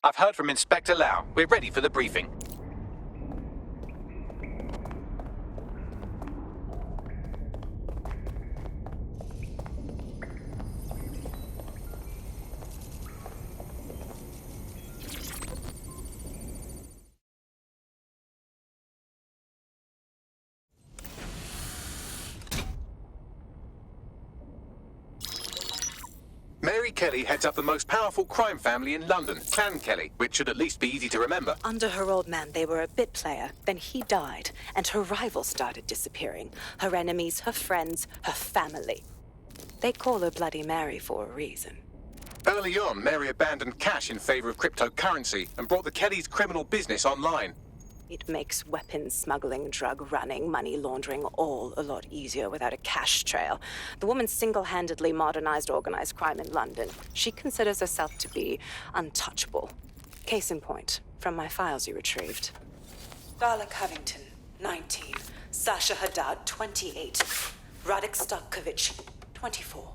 I've heard from Inspector Lau. We're ready for the briefing. Mary Kelley heads up the most powerful crime family in London, Clan Kelley, which should at least be easy to remember. Under her old man, they were a bit player. Then he died, and her rivals started disappearing. Her enemies, her friends, her family. They call her Bloody Mary for a reason. Early on, Mary abandoned cash in favor of cryptocurrency and brought the Kellys' criminal business online. It makes weapons smuggling, drug running, money laundering all a lot easier without a cash trail. The woman single-handedly modernized organized crime in London. She considers herself to be untouchable. Case in point, from my files you retrieved. Darla Covington, 19. Sasha Haddad, 28. Radek Stokovich, 24.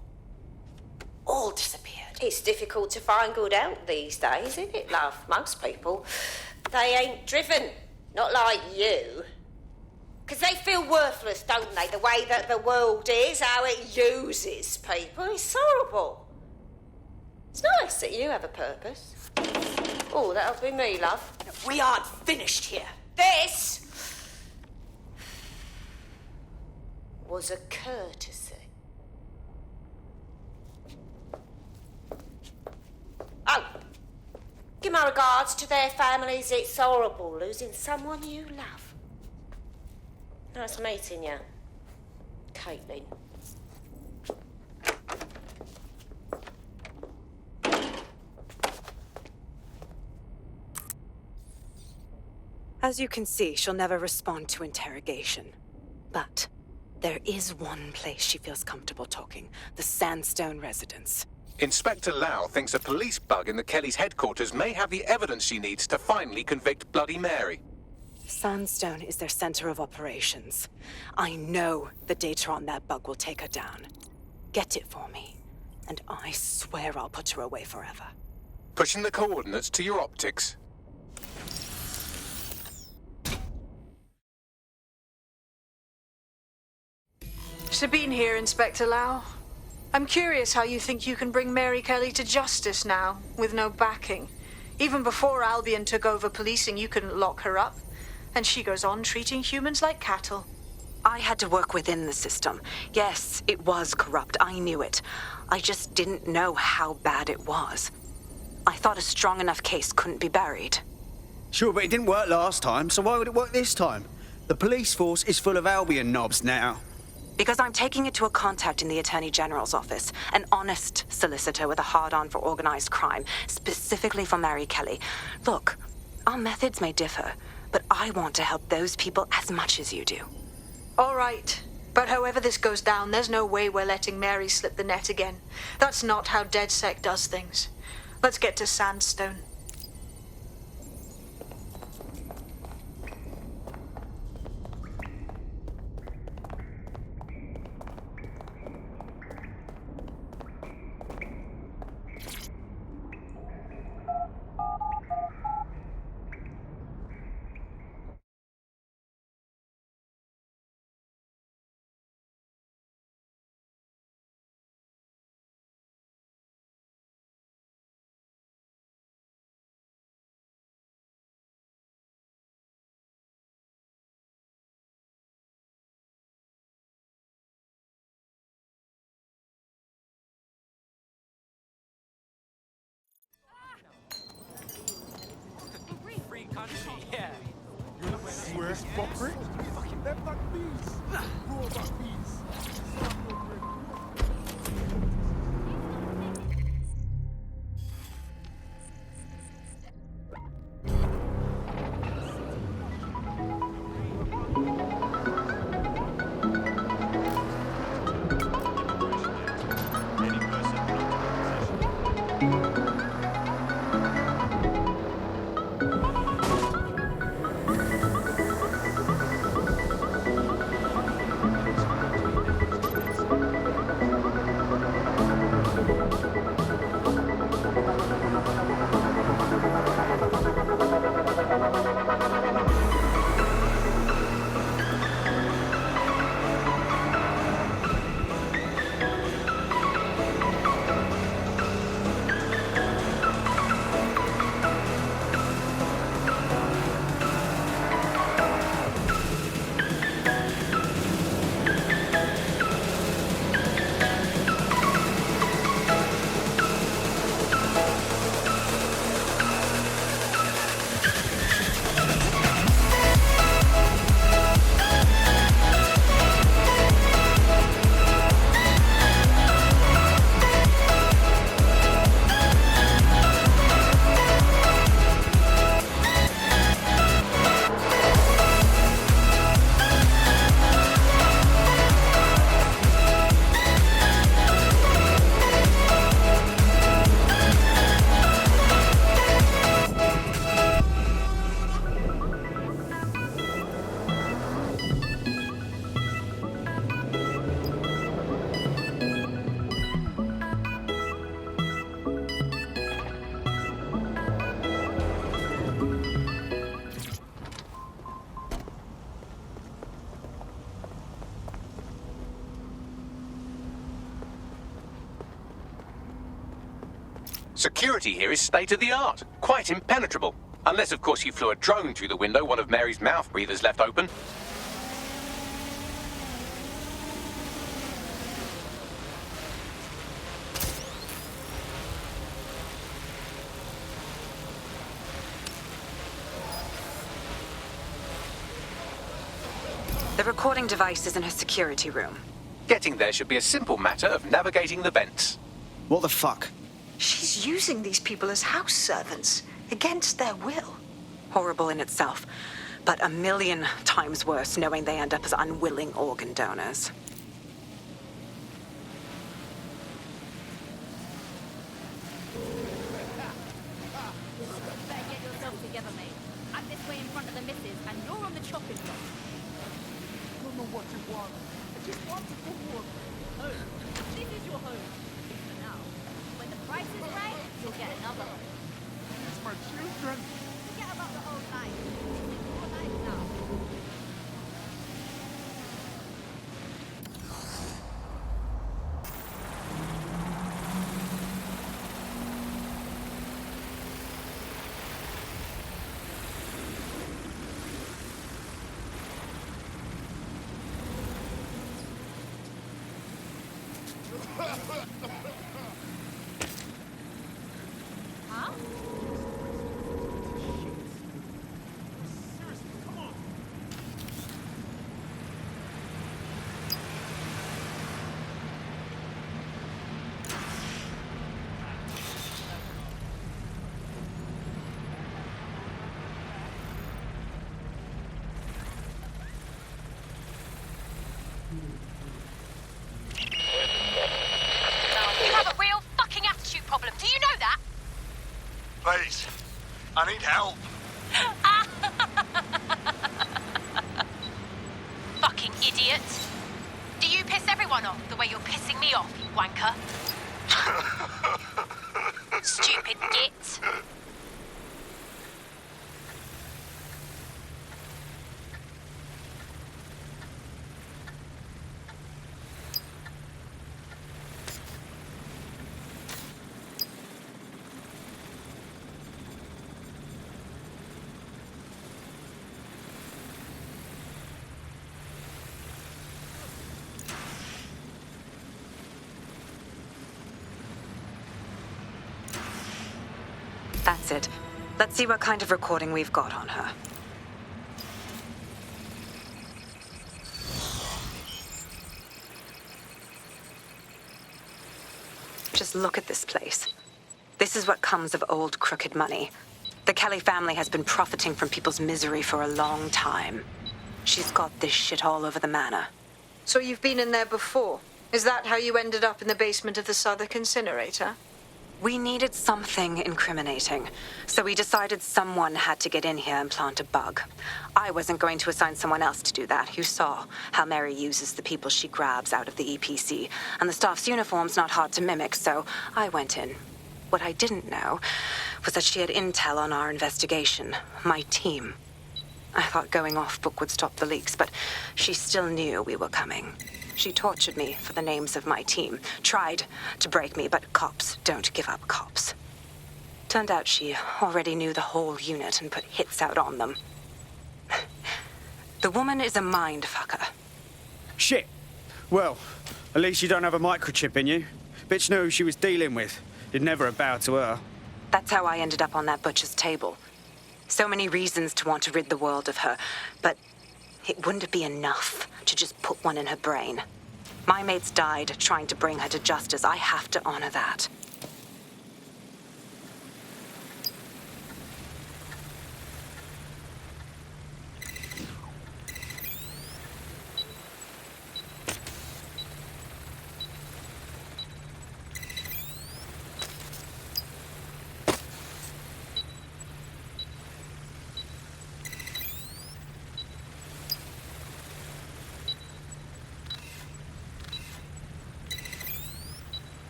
All disappeared. It's difficult to find good help these days, isn't it, love? Most people, they ain't driven. Not like you. Because they feel worthless, don't they? The way that the world is, how it uses people. It's horrible. It's nice that you have a purpose. Oh, that'll be me, love. We aren't finished here. This was a courtesy. Oh. Give my regards to their families. It's horrible losing someone you love. Nice meeting you, Caitlin. As you can see, she'll never respond to interrogation. But there is one place she feels comfortable talking, the Sandstone residence. Inspector Lau thinks a police bug in the Kellys' headquarters may have the evidence she needs to finally convict Bloody Mary. Sandstone is their center of operations. I know the data on that bug will take her down. Get it for me, and I swear I'll put her away forever. Pushing the coordinates to your optics. Sabine here, Inspector Lau. I'm curious how you think you can bring Mary Kelley to justice now, with no backing. Even before Albion took over policing, you couldn't lock her up. And she goes on treating humans like cattle. I had to work within the system. Yes, it was corrupt. I knew it. I just didn't know how bad it was. I thought a strong enough case couldn't be buried. Sure, but it didn't work last time, so why would it work this time? The police force is full of Albion knobs now. Because I'm taking it to a contact in the Attorney General's office, an honest solicitor with a hard-on for organized crime, specifically for Mary Kelley. Look, our methods may differ, but I want to help those people as much as you do. All right. But however this goes down, there's no way we're letting Mary slip the net again. That's not how DedSec does things. Let's get to Sandstone. Swear, fucker. Left back, please. Roll back, please. Security here is state-of-the-art, quite impenetrable. Unless, of course, you flew a drone through the window one of Mary's mouth breathers left open. The recording device is in her security room. Getting there should be a simple matter of navigating the vents. What the fuck? She's using these people as house servants, against their will. Horrible in itself, but a million times worse knowing they end up as unwilling organ donors. Better get yourself together, mate. I'm this way in front of the missus, and you're on the chopping block. I don't know what you want. I just want to go home. Home. This is your home. For now. When the price is right, you'll get another home. It's my children. Forget about the old life. This is your life now. Huh? Seriously, come on. You have a real fucking attitude problem. Do you know that? Please, I need help. Fucking idiot. Do you piss everyone off the way you're pissing me off, you wanker? Stupid git. That's it. Let's see what kind of recording we've got on her. Just look at this place. This is what comes of old crooked money. The Kelley family has been profiting from people's misery for a long time. She's got this shit all over the manor. So you've been in there before? Is that how you ended up in the basement of the Southwark incinerator? We needed something incriminating, so we decided someone had to get in here and plant a bug. I wasn't going to assign someone else to do that. You saw how Mary uses the people she grabs out of the EPC, and the staff's uniform's not hard to mimic, so I went in. What I didn't know was that she had intel on our investigation, my team. I thought going off book would stop the leaks, but she still knew we were coming. She tortured me for the names of my team, tried to break me, but cops don't give up cops. Turned out she already knew the whole unit and put hits out on them. The woman is a mind fucker. Shit. Well, at least you don't have a microchip in you. Bitch knew who she was dealing with. You'd never have bowed to her. That's how I ended up on that butcher's table. So many reasons to want to rid the world of her, but it wouldn't be enough to just put one in her brain. My mates died trying to bring her to justice. I have to honor that.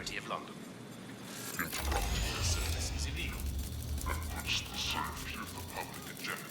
Authority of London. Your service is illegal. And puts the safety of the public in jeopardy.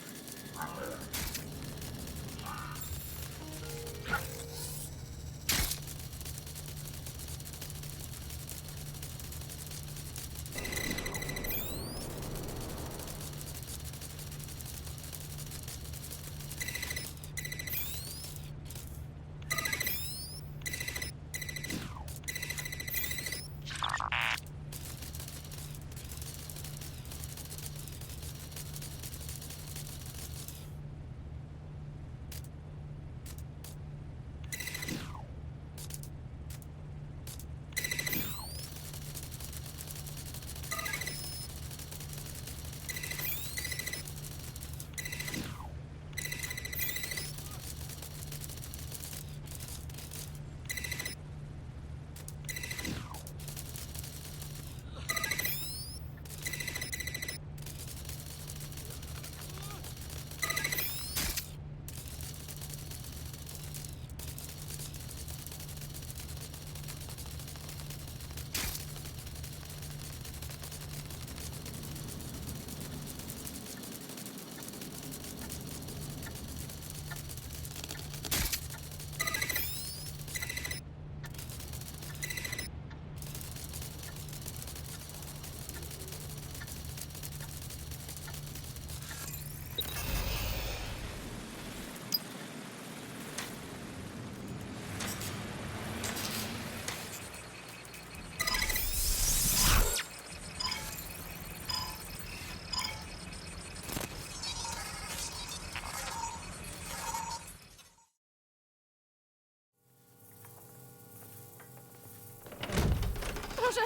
Proszę!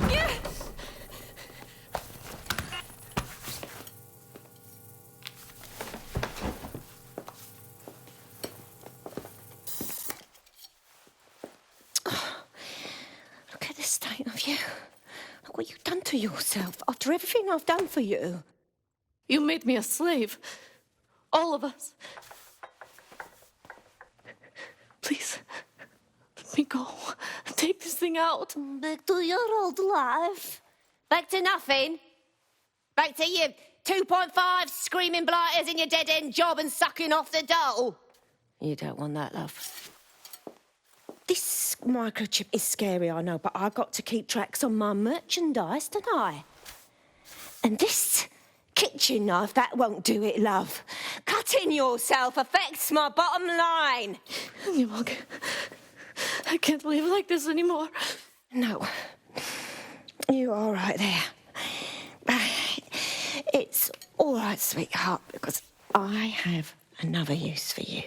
Nie! Look at the state of you. Look what you've done to yourself after everything I've done for you. You made me a slave. All of us. Please, let me go. Take this thing out. Back to your old life. Back to nothing. Back to you 2.5 screaming blighters in your dead-end job and sucking off the dole. You don't want that, love. This microchip is scary, I know, but I've got to keep tracks on my merchandise, don't I? And this kitchen knife, that won't do it, love. Cutting yourself affects my bottom line. I can't live like this anymore. No. You're all right there. It's all right, sweetheart, because I have another use for you.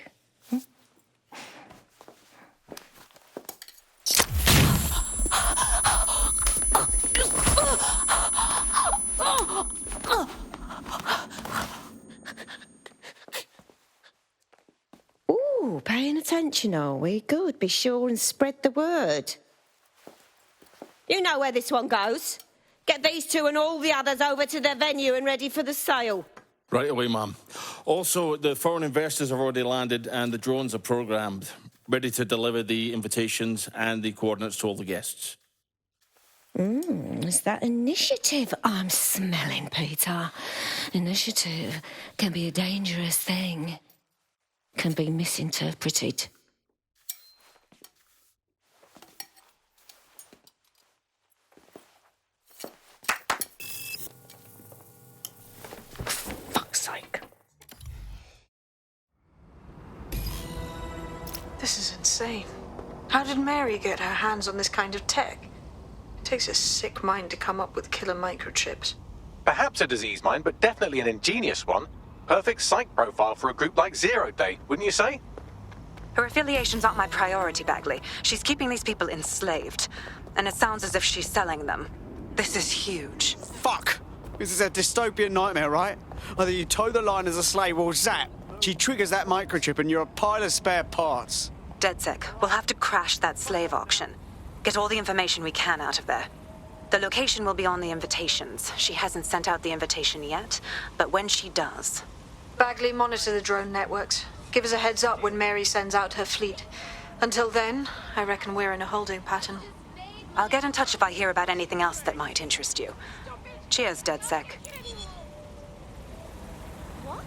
Ooh, paying attention, are we? Good. Be sure and spread the word. You know where this one goes. Get these two and all the others over to their venue and ready for the sale. Right away, ma'am. Also, the foreign investors have already landed and the drones are programmed, ready to deliver the invitations and the coordinates to all the guests. Is that initiative I'm smelling, Peter? Initiative can be a dangerous thing. Can be misinterpreted. Fuck's sake. This is insane. How did Mary get her hands on this kind of tech? It takes a sick mind to come up with killer microchips. Perhaps a disease mind, but definitely an ingenious one. Perfect psych profile for a group like Zero Day, wouldn't you say? Her affiliations aren't my priority, Bagley. She's keeping these people enslaved. And it sounds as if she's selling them. This is huge. Fuck! This is a dystopian nightmare, right? Either you toe the line as a slave or zap. She triggers that microchip and you're a pile of spare parts. DedSec, we'll have to crash that slave auction. Get all the information we can out of there. The location will be on the invitations. She hasn't sent out the invitation yet, but when she does... Bagley, monitor the drone networks. Give us a heads up when Mary sends out her fleet. Until then, I reckon we're in a holding pattern. I'll get in touch if I hear about anything else that might interest you. Cheers, DedSec. What?